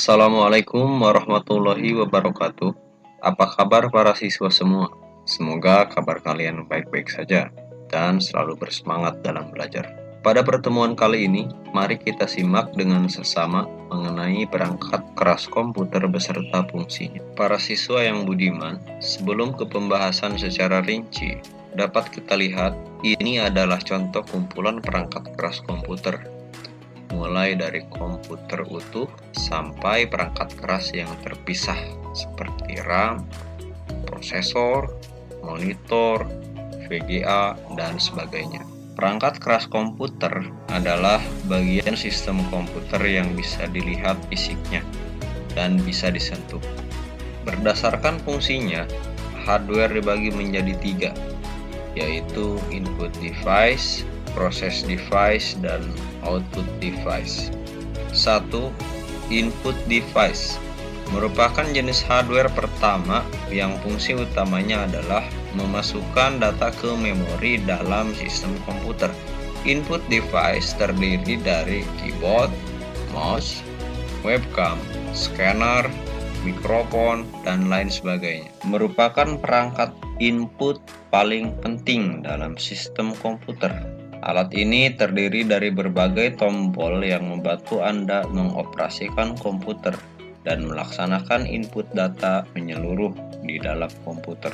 Assalamualaikum warahmatullahi wabarakatuh. Apa kabar para siswa semua? Semoga kabar kalian baik-baik saja dan selalu bersemangat dalam belajar. Pada pertemuan kali ini, mari kita simak dengan sesama mengenai perangkat keras komputer beserta fungsinya. Para siswa yang budiman, sebelum ke pembahasan secara rinci, dapat kita lihat ini adalah contoh kumpulan perangkat keras komputer, mulai dari komputer utuh sampai perangkat keras yang terpisah seperti RAM, prosesor, monitor, VGA, dan sebagainya. Perangkat keras komputer adalah bagian sistem komputer yang bisa dilihat fisiknya dan bisa disentuh. Berdasarkan fungsinya, hardware dibagi menjadi 3, yaitu input device, process device, dan output device. 1. Input device merupakan jenis hardware pertama yang fungsi utamanya adalah memasukkan data ke memori dalam sistem komputer. Input device terdiri dari keyboard, mouse, webcam, scanner, mikrofon, dan lain sebagainya. Merupakan perangkat input paling penting dalam sistem komputer. Alat ini terdiri dari berbagai tombol yang membantu Anda mengoperasikan komputer dan melaksanakan input data menyeluruh di dalam komputer.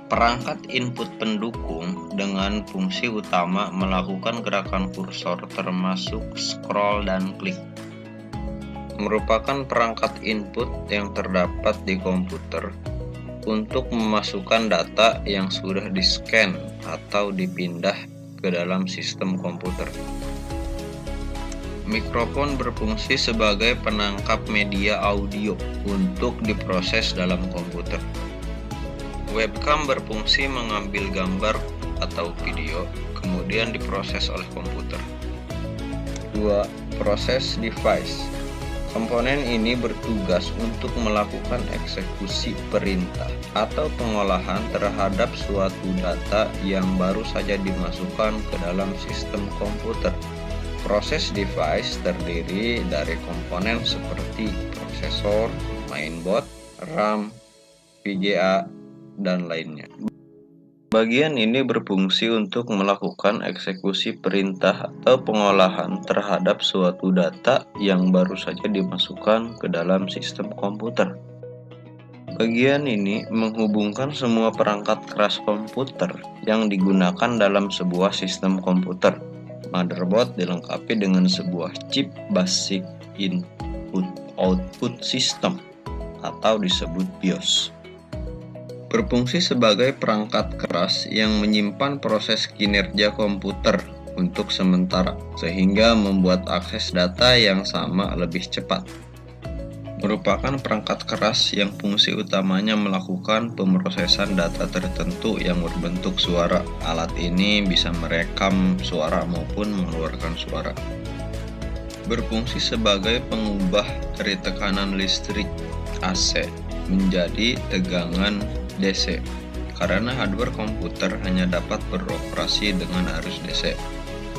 Perangkat input pendukung dengan fungsi utama melakukan gerakan kursor termasuk scroll dan klik. Merupakan perangkat input yang terdapat di komputer untuk memasukkan data yang sudah di-scan atau dipindah ke dalam sistem komputer. Mikrofon berfungsi sebagai penangkap media audio untuk diproses dalam komputer. Webcam berfungsi mengambil gambar atau video, kemudian diproses oleh komputer. 2. Proses device. Komponen ini bertugas untuk melakukan eksekusi perintah atau pengolahan terhadap suatu data yang baru saja dimasukkan ke dalam sistem komputer. Proses device terdiri dari komponen seperti prosesor, mainboard, RAM, VGA, dan lainnya. Bagian ini berfungsi untuk melakukan eksekusi perintah atau pengolahan terhadap suatu data yang baru saja dimasukkan ke dalam sistem komputer. Bagian ini menghubungkan semua perangkat keras komputer yang digunakan dalam sebuah sistem komputer. Motherboard dilengkapi dengan sebuah chip basic input-output system atau disebut BIOS. Berfungsi sebagai perangkat keras yang menyimpan proses kinerja komputer untuk sementara, sehingga membuat akses data yang sama lebih cepat. Merupakan perangkat keras yang fungsi utamanya melakukan pemrosesan data tertentu yang berbentuk suara. Alat ini bisa merekam suara maupun mengeluarkan suara. Berfungsi sebagai pengubah dari tekanan listrik AC menjadi tegangan DC, karena hardware komputer hanya dapat beroperasi dengan arus DC.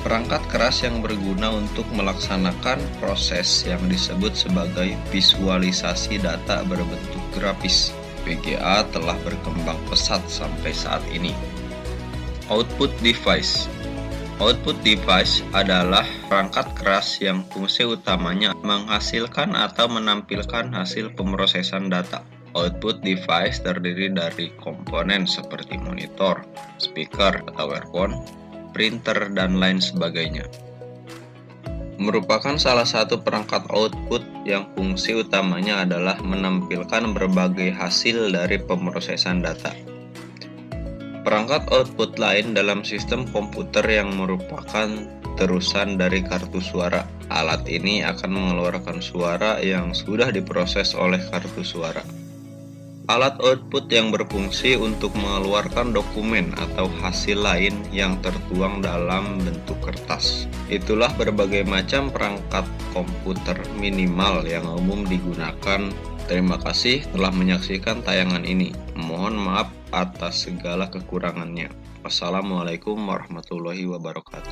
Perangkat keras yang berguna untuk melaksanakan proses yang disebut sebagai visualisasi data berbentuk grafis. VGA telah berkembang pesat sampai saat ini. Output device. Output device adalah perangkat keras yang fungsi utamanya menghasilkan atau menampilkan hasil pemrosesan data. Output device terdiri dari komponen seperti monitor, speaker atau earphone, printer, dan lain sebagainya. Merupakan salah satu perangkat output yang fungsi utamanya adalah menampilkan berbagai hasil dari pemrosesan data. Perangkat output lain dalam sistem komputer yang merupakan terusan dari kartu suara. Alat ini akan mengeluarkan suara yang sudah diproses oleh kartu suara. Alat output yang berfungsi untuk mengeluarkan dokumen atau hasil lain yang tertuang dalam bentuk kertas. Itulah berbagai macam perangkat komputer minimal yang umum digunakan. Terima kasih telah menyaksikan tayangan ini. Mohon maaf atas segala kekurangannya. Wassalamualaikum warahmatullahi wabarakatuh.